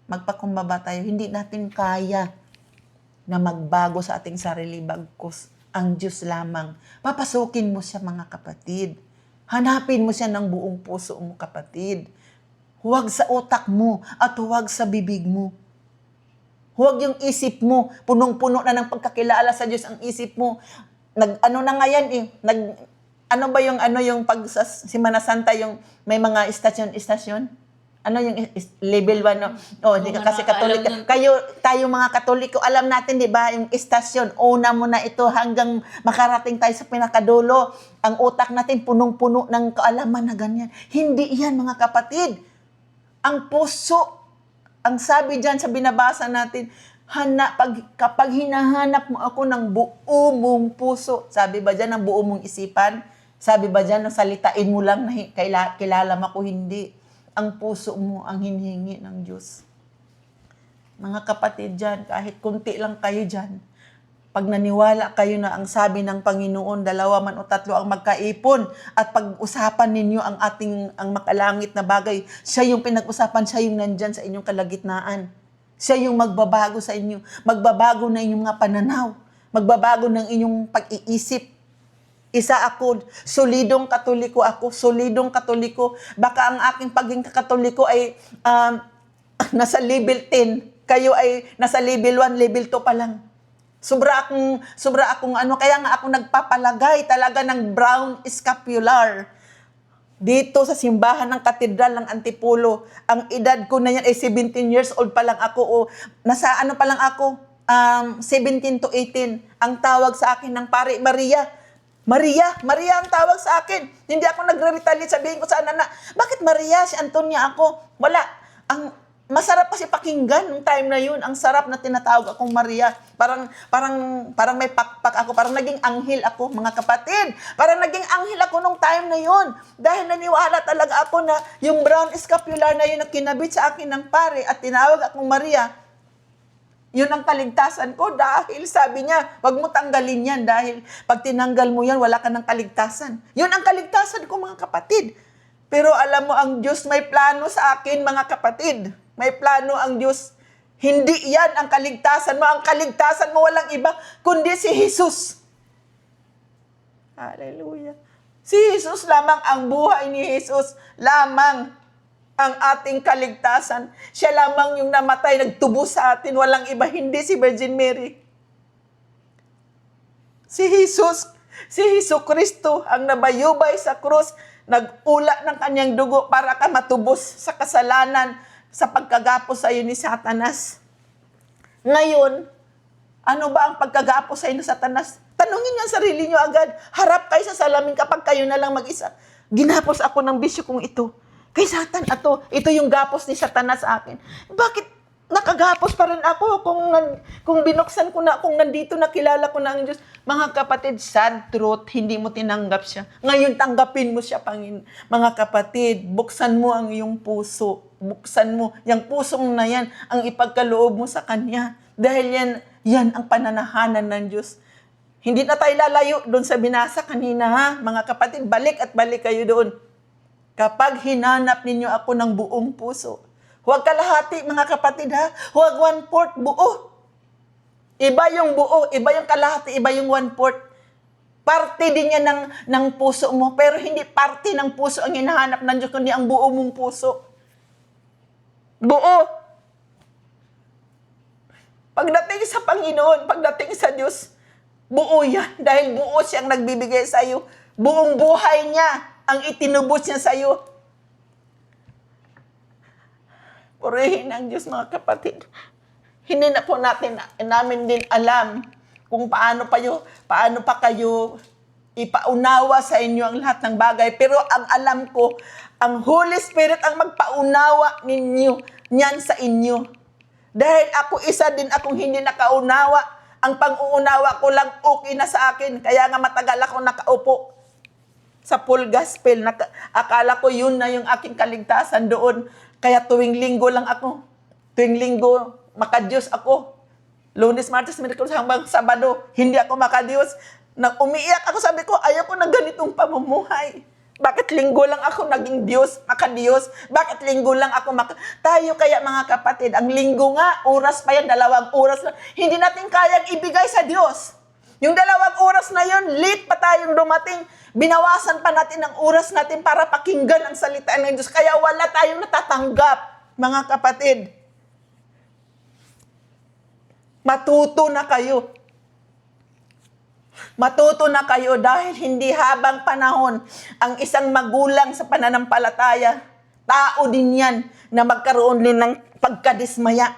magpakumbaba tayo, hindi natin kaya na magbago sa ating sarili bagkus ang Diyos lamang. Papasukin mo siya, mga kapatid. Hanapin mo siya ng buong puso mo, kapatid. Huwag sa utak mo at huwag sa bibig mo. Huwag yung isip mo, punong-puno na ng pagkakilala sa Diyos ang isip mo. Ano na nga yan eh, ano ba yung pag sa Semana Santa, yung may mga istasyon? Ano yung level 1? No? Oh, hindi ka kasi Katolik. Tayo mga Katoliko, alam natin, di ba, yung istasyon, una mo na ito hanggang makarating tayo sa pinakadulo. Ang utak natin punong-puno ng kaalaman na ganyan. Hindi yan, mga kapatid. Ang puso, ang sabi dyan sa binabasa natin, kapag hinahanap mo ako ng buo mong puso, sabi ba dyan ng buo mong isipan? Sabi ba dyan, salitain mo lang na kilala mo ako? Hindi. Ang puso mo ang hinihingi ng Diyos. Mga kapatid dyan, kahit kunti lang kayo dyan, pag naniwala kayo na ang sabi ng Panginoon, 2 man o 3 ang magkaipon, at pag-usapan ninyo ang makalangit na bagay, siya yung pinag-usapan, siya yung nandyan sa inyong kalagitnaan. Siya yung magbabago sa inyo. Magbabago na inyong mga pananaw. Magbabago ng inyong pag-iisip. Isa ako, solidong Katoliko ako, solidong Katoliko. Baka ang aking pagiging Katoliko ay nasa level 10. Kayo ay nasa level 1, level 2 pa lang. Sobra akong kaya nga ako nagpapalagay talaga ng brown scapular. Dito sa simbahan ng Katedral ng Antipolo, ang edad ko na yan ay 17 years old pa lang ako, o nasa pa lang ako, 17 to 18. Ang tawag sa akin ng pare, Maria ang tawag sa akin. Hindi ako nagre-retaliate, sabihin ko sa na, bakit Maria? Si Antonia ako. Wala. Masarap kasi pakinggan nung time na yun. Ang sarap na tinatawag akong Maria. Parang may pakpak ako. Parang naging anghel ako, mga kapatid. Parang naging anghel ako nung time na yun. Dahil naniwala talaga ako na yung brown scapular na yun na kinabit sa akin ng pare at tinawag akong Maria, yun ang kaligtasan ko. Dahil sabi niya, wag mo tanggalin yan dahil pag tinanggal mo yan, wala ka ng kaligtasan. Yun ang kaligtasan ko, mga kapatid. Pero alam mo, ang Diyos may plano sa akin, mga kapatid. May plano ang Diyos. Hindi yan ang kaligtasan mo. Ang kaligtasan mo walang iba, kundi si Jesus. Hallelujah. Si Jesus lamang, ang buhay ni Jesus lamang ang ating kaligtasan. Siya lamang yung namatay, nagtubo sa atin. Walang iba, hindi si Virgin Mary. Si Jesucristo ang nabayubay sa krus, nag-ula ng kanyang dugo para ka matubos sa kasalanan, sa pagkagapos sa iyo ni Satanas. Ngayon, ano ba ang pagkagapos sa iyo ni Satanas? Tanungin niyo ang sarili niyo agad. Harap kayo sa salamin kapag kayo na lang mag-isa. Ginapos ako ng bisyo kong ito. Kay Satan, ito yung gapos ni Satanas sa akin. Bakit nakagapos pa rin ako kung binuksan ko na, kung nandito nakilala ko na ang Diyos? Mga kapatid, sad truth, hindi mo tinanggap siya. Ngayon, tanggapin mo siya, Panginoon. Mga kapatid, buksan mo ang iyong puso. Buksan mo. Yung pusong na yan, ang ipagkaloob mo sa Kanya. Dahil yan ang pananahanan ng Diyos. Hindi na tayo lalayo doon sa binasa kanina, ha? Mga kapatid, balik at balik kayo doon. Kapag hinanap ninyo ako ng buong puso, huwag kalahati, mga kapatid, ha? Huwag 1/4 buo. Iba yung buo, iba yung kalahati, iba yung 1/4. Parte din yan ng puso mo, pero hindi parte ng puso ang hinahanap ng Diyos, kundi ang buo mong puso. Buo. Pagdating sa Panginoon, pagdating sa Diyos, buo yan. Dahil buo siyang nagbibigay sa iyo. Buong buhay niya ang itinubos niya sa iyo. Purihin ang Diyos, mga kapatid. Hindi na po namin din alam kung paano pa kayo ipaunawa sa inyo ang lahat ng bagay. Pero ang alam ko, ang Holy Spirit ang magpaunawa niyan sa inyo. Dahil ako isa din akong hindi nakaunawa. Ang pang-uunawa ko lang okay na sa akin. Kaya nga matagal ako nakaupo sa full gospel. Akala ko yun na yung aking kaligtasan doon. Kaya tuwing linggo lang ako. Tuwing linggo, makadiyos ako. Lunes, Martes, Miyerkules hanggang Sabado, hindi ako makadiyos. Nang umiiyak ako, sabi ko, ayaw ko ng ganitong pamumuhay. Bakit linggo lang ako naging Diyos, makadiyos? Bakit linggo lang ako Tayo kaya, mga kapatid, ang linggo nga, oras pa yan, 2 oras lang. Hindi natin kayang ibigay sa Diyos. Yung 2 oras na yun, late pa tayong dumating. Binawasan pa natin ang oras natin para pakinggan ang salita ng Diyos. Kaya wala tayong natatanggap, mga kapatid. Matuto na kayo. Matuto na kayo dahil hindi habang panahon ang isang magulang sa pananampalataya, tao din yan na magkaroon din ng pagkadismaya.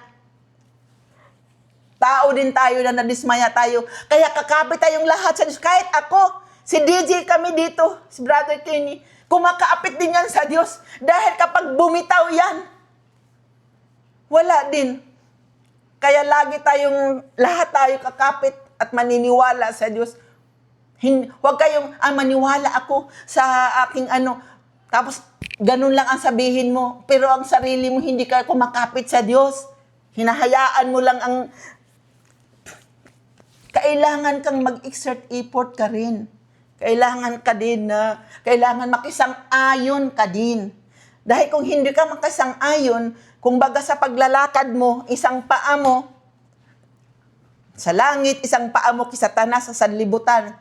Tao din tayo na nadismaya tayo. Kaya kakapit tayong lahat sa Diyos. Kahit ako, si DJ kami dito, si Brother Kenny, kumakaapit din yan sa Diyos. Dahil kapag bumitaw yan, wala din. Kaya lagi lahat tayo kakapit at maniniwala sa Diyos. Huwag kayong, maniwala ako sa aking tapos ganun lang ang sabihin mo. Pero ang sarili mo, hindi ka kumakapit sa Diyos. Hinahayaan mo lang ang kailangan kang mag-exert effort ka rin. Kailangan makisang-ayon ka din. Dahil kung hindi ka makisang-ayon, kung baga sa paglalakad mo, isang paa mo sa langit, isang paa mo sa tanas, sa sanlibutan.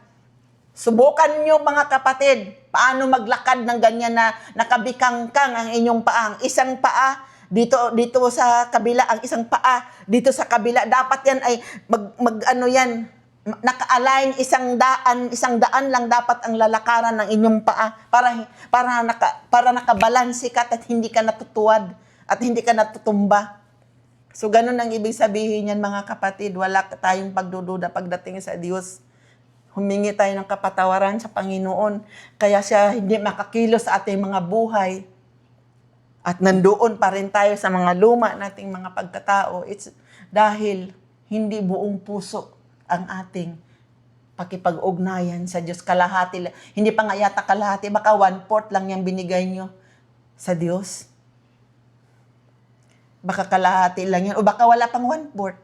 Subukan nyo mga kapatid, paano maglakad ng ganyan na nakabikangkang ang inyong paa. Ang isang paa, dito sa kabila, ang isang paa dito sa kabila, dapat yan ay naka-align, isang daan lang dapat ang lalakaran ng inyong paa para nakabalansi ka at hindi ka natutuwad at hindi ka natutumba. So ganun ang ibig sabihin yan mga kapatid, wala tayong pagdududa pagdating sa Diyos. Humingi tayo ng kapatawaran sa Panginoon, kaya siya hindi makakilos sa ating mga buhay. At nandoon pa rin tayo sa mga luma nating mga pagkatao. It's dahil hindi buong puso ang ating pakipag-ugnayan sa Diyos. Kalahati lang. Hindi pa nga yata kalahati. Baka 1/4 lang yung binigay nyo sa Diyos. Baka kalahati lang yan. O baka wala pang 1/4.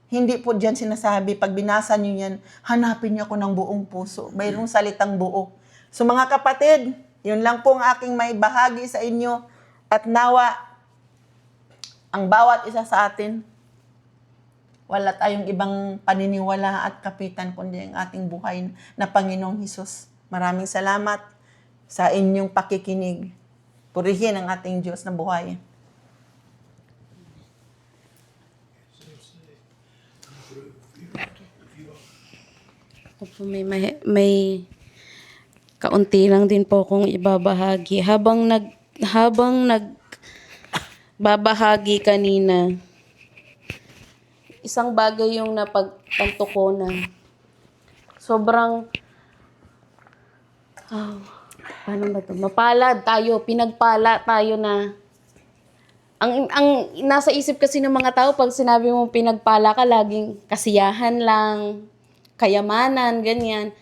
Hindi po dyan sinasabi. Pag binasa nyo yan, hanapin nyo ako ng buong puso. Mayroong salitang buo. So mga kapatid, yun lang po ang aking may bahagi sa inyo. At nawa, ang bawat isa sa atin, wala tayong ibang paniniwala at kapitan kundi ang ating buhay na Panginoong Hesus. Maraming salamat sa inyong pakikinig. Purihin ang ating Diyos na buhay. Opo, may kaunti lang din po akong ibabahagi. Habang nagbabahagi kanina, isang bagay yung napagtanto ko na sobrang, paano ba ito? Mapalad tayo, pinagpala tayo na, ang nasa isip kasi ng mga tao, pag sinabi mo pinagpala ka, laging kasiyahan lang, kayamanan, ganyan.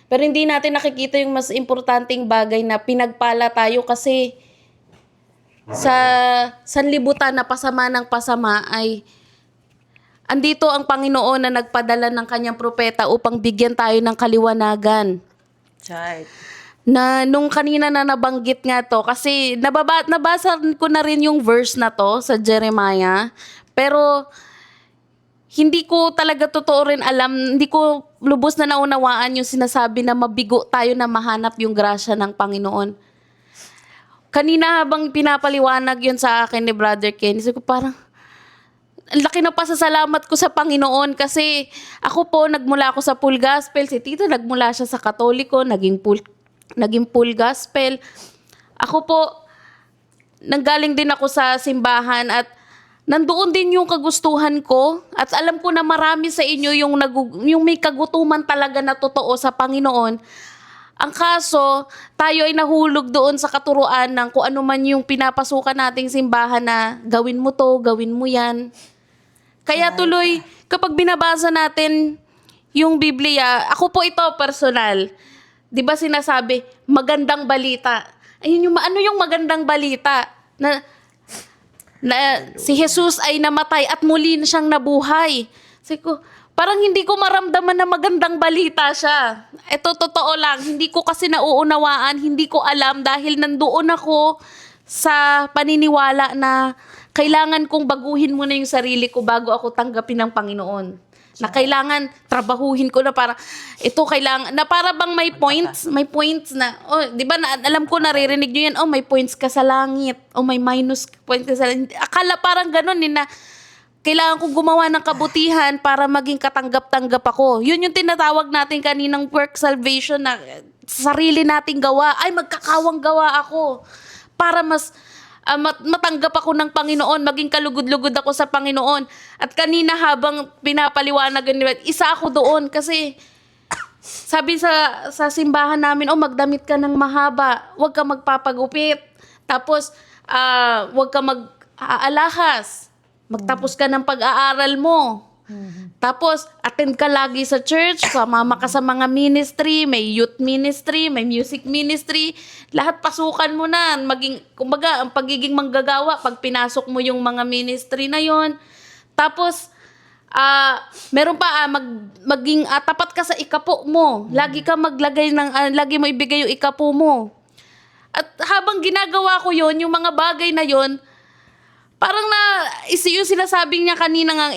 Pero hindi natin nakikita yung mas importanteng bagay na pinagpala tayo kasi sa sanlibutan na pasama ng pasama ay andito ang Panginoon na nagpadala ng kanyang propeta upang bigyan tayo ng kaliwanagan. Right. Na nung kanina na nabanggit nga to, kasi nabasa ko na rin yung verse na to sa Jeremiah, pero hindi ko talaga totoo rin alam, hindi ko lubos na naunawaan yung sinasabi na mabigo tayo na mahanap yung grasya ng Panginoon. Kanina habang pinapaliwanag yun sa akin ni Brother Ken, sabi ko parang, ang laki na pasasalamat ko sa Panginoon kasi ako po, nagmula ako sa Full Gospel, si Tito nagmula siya sa Katoliko, naging Full Gospel. Ako po, nanggaling din ako sa simbahan at nandoon din yung kagustuhan ko at alam ko na marami sa inyo yung may kagutuman talaga na totoo sa Panginoon. Ang kaso, tayo ay nahulog doon sa katuruan ng kung ano man yung pinapasukan nating simbahan na gawin mo to, gawin mo yan. Kaya tuloy, kapag binabasa natin yung Biblia, ako po ito personal, di ba sinasabi, magandang balita. Ayun yung, ano yung magandang balita? Na si Jesus ay namatay at muli na siyang nabuhay. Sabi ko, parang hindi ko maramdaman na magandang balita siya. Ito totoo lang, hindi ko kasi nauunawaan, hindi ko alam dahil nandoon ako sa paniniwala na kailangan kong baguhin muna yung sarili ko bago ako tanggapin ng Panginoon. Na kailangan trabahuhin ko na para ito kailangan na para bang may points na di ba alam ko naririnig niyo yan, may points ka sa langit, may minus points ka sa langit. Akala parang ganoon na kailangan kong gumawa ng kabutihan para maging katanggap-tanggap ako. Yun yung tinatawag natin kaninang work salvation na sarili nating gawa. Ay, magkakawang gawa ako para mas matanggap ako ng Panginoon, maging kalugod-lugod ako sa Panginoon. At kanina habang pinapaliwanag, isa ako doon kasi sabi sa simbahan namin, magdamit ka ng mahaba, huwag ka magpapagupit. Tapos, huwag ka mag-aalahas. Magtapos ka ng pag-aaral mo. Tapos, attend ka lagi sa church, sumama ka sa mga ministry, may youth ministry, may music ministry, lahat pasukan mo na. Kumbaga, ang pagiging manggagawa, pag pinasok mo yung mga ministry na yon. Tapos, meron pa, maging tapat ka sa ikapo mo. Lagi ka maglagay lagi mo ibigay yung ikapo mo. At habang ginagawa ko yon, yung mga bagay na yon, parang yung sinasabing niya kanina nga,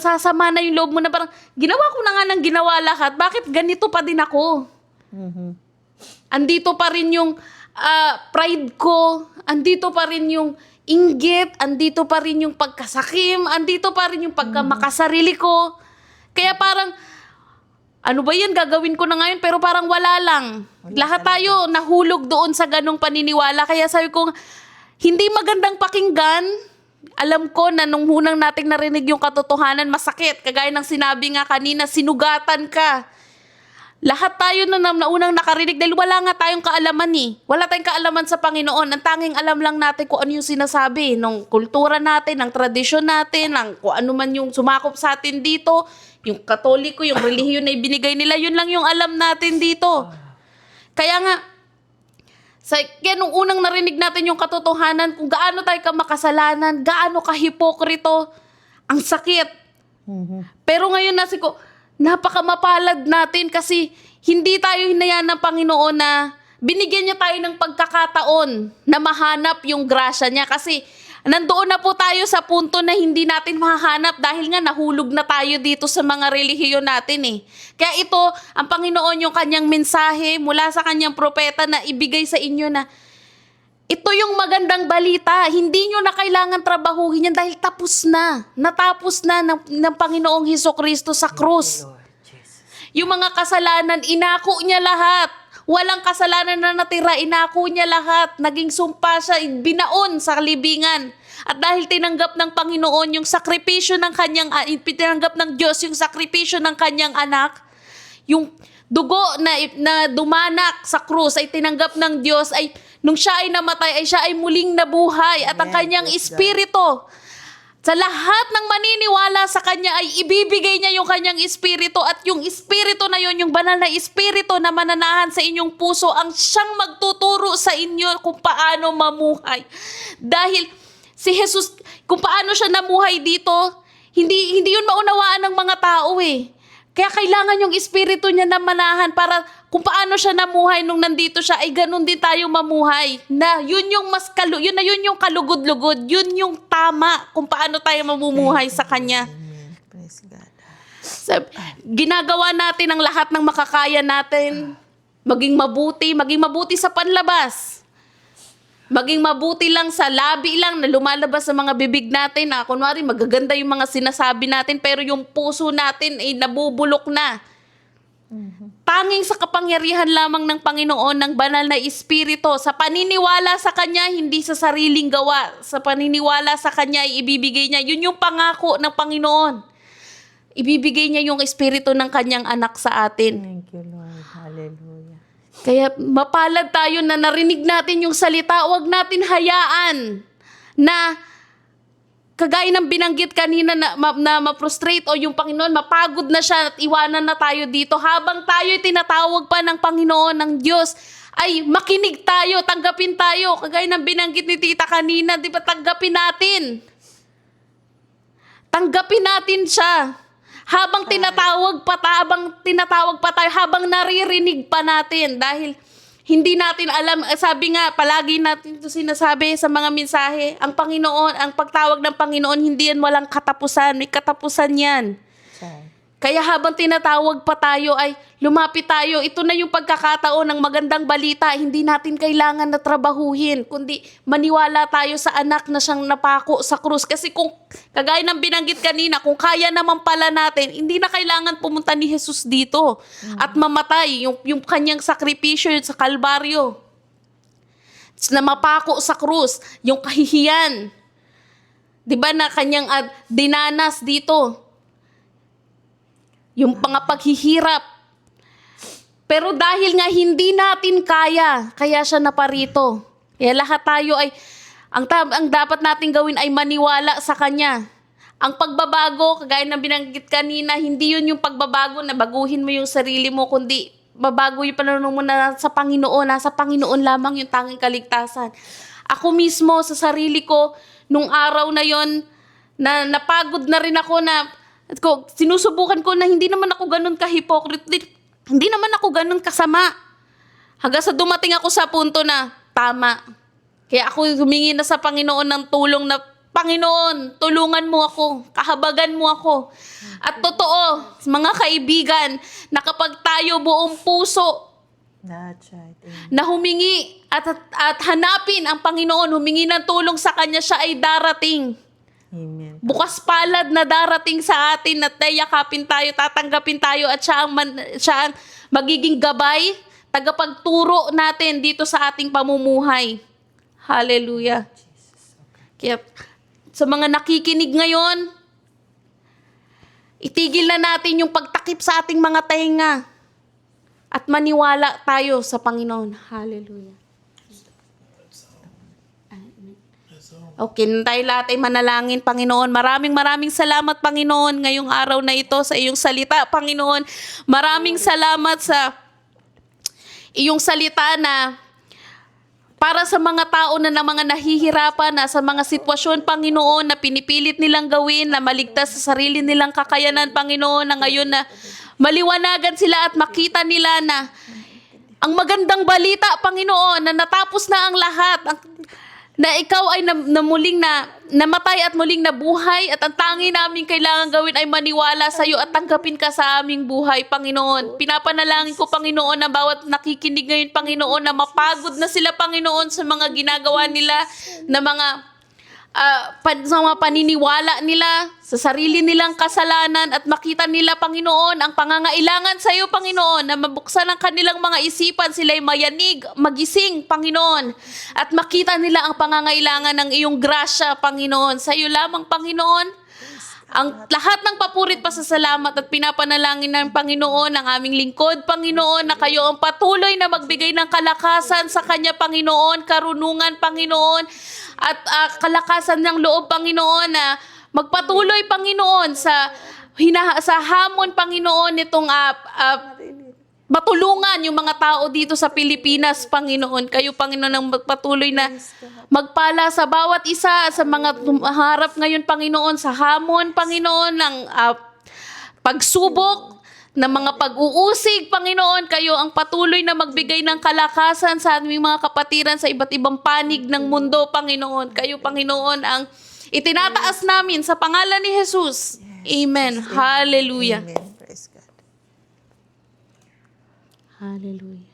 sasama na yung loob mo na parang, ginawa ko na nga ng ginawa lahat, bakit ganito pa din ako? Andito pa rin yung pride ko, andito pa rin yung inggit, andito pa rin yung pagkasakim, andito pa rin yung pagkamakasarili ko. Kaya parang, ano ba yan, gagawin ko na ngayon, pero parang wala lang. Lahat tayo nahulog doon sa ganong paniniwala. Kaya sabi ko, hindi magandang pakinggan. Alam ko na nung unang nating narinig yung katotohanan, masakit. Kagaya ng sinabi nga kanina, sinugatan ka. Lahat tayo na unang nakarinig dahil wala nga tayong kaalaman Wala tayong kaalaman sa Panginoon. Ang tanging alam lang natin kung ano yung sinasabi ng kultura natin, ng tradisyon natin, ng kung ano man yung sumakop sa atin dito, yung Katoliko, yung relihiyon na ibinigay nila, yun lang yung alam natin dito. Kaya nga, kaya nung unang narinig natin yung katotohanan, kung gaano tayo ka makasalanan, gaano ka hipokrito, ang sakit. Pero ngayon napakamapalad natin kasi hindi tayo hinayaan ng Panginoon na binigyan niya tayo ng pagkakataon na mahanap yung grasya niya. Kasi nandoon na po tayo sa punto na hindi natin mahanap dahil nga nahulog na tayo dito sa mga relihiyon natin Kaya ito, ang Panginoon yung kanyang mensahe mula sa kanyang propeta na ibigay sa inyo na ito yung magandang balita. Hindi nyo na kailangan trabahuhin yan dahil tapos na. Natapos na ng Panginoong Hesukristo sa krus. Yung mga kasalanan, inako niya lahat. Walang kasalanan na natira, inako niya lahat. Naging sumpa siya, binaon sa libingan. At dahil tinanggap ng Panginoon yung sakripisyo ng kanyang, tinanggap ng Diyos yung sakripisyo ng kanyang anak, yung dugo na dumanak sa krus ay tinanggap ng Diyos, ay nung siya ay namatay, ay siya ay muling nabuhay. At ang kanyang espiritu, sa lahat ng maniniwala sa Kanya ay ibibigay niya yung Kanyang Espiritu at yung Espiritu na yun, yung banal na Espiritu na mananahan sa inyong puso ang siyang magtuturo sa inyo kung paano mamuhay. Dahil si Jesus, kung paano siya namuhay dito, hindi yun maunawaan ng mga tao Kaya kailangan yung Espiritu niya na manahan para kung paano siya namuhay nung nandito siya, ay ganun din tayo mamuhay. Na yun yung yun yung kalugod-lugod, yun yung tama kung paano tayo mamumuhay sa Kanya. Praise God. Ginagawa natin ang lahat ng makakaya natin. Maging mabuti sa panlabas. Maging mabuti lang sa labi lang na lumalabas sa mga bibig natin na kunwari magaganda yung mga sinasabi natin pero yung puso natin ay nabubulok na. Tanging sa kapangyarihan lamang ng Panginoon, ng banal na Espiritu, sa paniniwala sa Kanya, hindi sa sariling gawa. Sa paniniwala sa Kanya ay ibibigay niya. Yun yung pangako ng Panginoon. Ibibigay niya yung Espiritu ng Kanyang anak sa atin. Thank you, Lord. Hallelujah. Kaya mapalad tayo na narinig natin yung salita. Huwag natin hayaan na kagaya ng binanggit kanina na ma-frustrate o yung Panginoon, mapagod na siya at iwanan na tayo dito. Habang tayo'y tinatawag pa ng Panginoon, ng Diyos, ay makinig tayo, tanggapin tayo. Kagaya ng binanggit ni Tita kanina, di ba, tanggapin natin. Tanggapin natin siya. Habang tinatawag pa tayo, habang naririnig pa natin. Dahil Hindi natin alam, sabi nga, palagi natin ito sinasabi sa mga mensahe, ang Panginoon, ang pagtawag ng Panginoon, hindi yan walang katapusan. May katapusan yan. Kaya habang tinatawag pa tayo ay lumapit tayo. Ito na yung pagkakataon ng magandang balita. Hindi natin kailangan na trabahuhin, kundi maniwala tayo sa anak na siyang napako sa krus. Kasi kung, kagaya ng binanggit kanina, kung kaya naman pala natin, hindi na kailangan pumunta ni Jesus dito at mamatay. Yung kanyang sakripisyo sa Kalbaryo. Na mapako sa krus. Yung kahihiyan. Diba na kanyang dinanas dito. Yung paghihirap. Pero dahil nga hindi natin kaya siya naparito. Kaya lahat tayo ay, ang dapat natin gawin ay maniwala sa Kanya. Ang pagbabago, kagaya ng binanggit kanina, hindi yun yung pagbabago na baguhin mo yung sarili mo, kundi babago yung pananaw mo na sa Panginoon. Nasa Panginoon lamang yung tanging kaligtasan. Ako mismo, sa sarili ko, nung araw na yon, na napagod na rin ako na, sinusubukan ko na hindi naman ako ganun ka-hypocrite. Hindi naman ako ganun kasama. Hanggang sa dumating ako sa punto na tama. Kaya ako humingi na sa Panginoon ng tulong na, Panginoon, tulungan mo ako. Kahabagan mo ako. At totoo, mga kaibigan, na kapag tayo buong puso That's right. na humingi at hanapin ang Panginoon, humingi ng tulong sa Kanya, siya ay darating. Amen. Bukas palad na darating sa atin at yakapin tayo, tatanggapin tayo at siya ang magiging gabay, tagapagturo natin dito sa ating pamumuhay. Hallelujah. Kaya sa mga nakikinig ngayon, itigil na natin yung pagtakip sa ating mga tenga at maniwala tayo sa Panginoon. Hallelujah. Okay, tayo lahat ay manalangin, Panginoon. Maraming salamat, Panginoon, ngayong araw na ito sa iyong salita, Panginoon. Maraming salamat sa iyong salita na para sa mga tao na mga nahihirapan, na sa mga sitwasyon, Panginoon, na pinipilit nilang gawin, na maligtas sa sarili nilang kakayanan, Panginoon, na ngayon na maliwanagan sila at makita nila na ang magandang balita, Panginoon, na natapos na ang lahat, na ikaw ay muling namatay at muling nabuhay at ang tangi namin kailangan gawin ay maniwala sa iyo at tanggapin ka sa aming buhay, Panginoon. Pinapanalangin ko, Panginoon, na bawat nakikinig ngayon, Panginoon, na mapagod na sila, Panginoon, sa mga ginagawa nila, na sa mga paniniwala nila, sa sarili nilang kasalanan at makita nila, Panginoon, ang pangangailangan sa iyo, Panginoon, na mabuksan ang kanilang mga isipan, sila'y mayanig, magising, Panginoon, at makita nila ang pangangailangan ng iyong grasya, Panginoon. Sa iyo lamang, Panginoon, ang lahat ng papurit, pasasalamat at pinapanalangin ng Panginoon, ang aming lingkod, Panginoon, na kayo ang patuloy na magbigay ng kalakasan sa Kanya, Panginoon, karunungan, Panginoon, at kalakasan ng loob, Panginoon, na magpatuloy, Panginoon, sa hamon, Panginoon, nitong matulungan yung mga tao dito sa Pilipinas, Panginoon. Kayo, Panginoon, ang magpatuloy na magpala sa bawat isa sa mga harap ngayon, Panginoon, sa hamon, Panginoon, ng pagsubok, ng mga pag-uusig, Panginoon. Kayo ang patuloy na magbigay ng kalakasan sa aming mga kapatiran sa iba't ibang panig ng mundo, Panginoon. Kayo, Panginoon, ang itinataas namin sa pangalan ni Jesus. Amen. Hallelujah. Amen. Praise God. Hallelujah.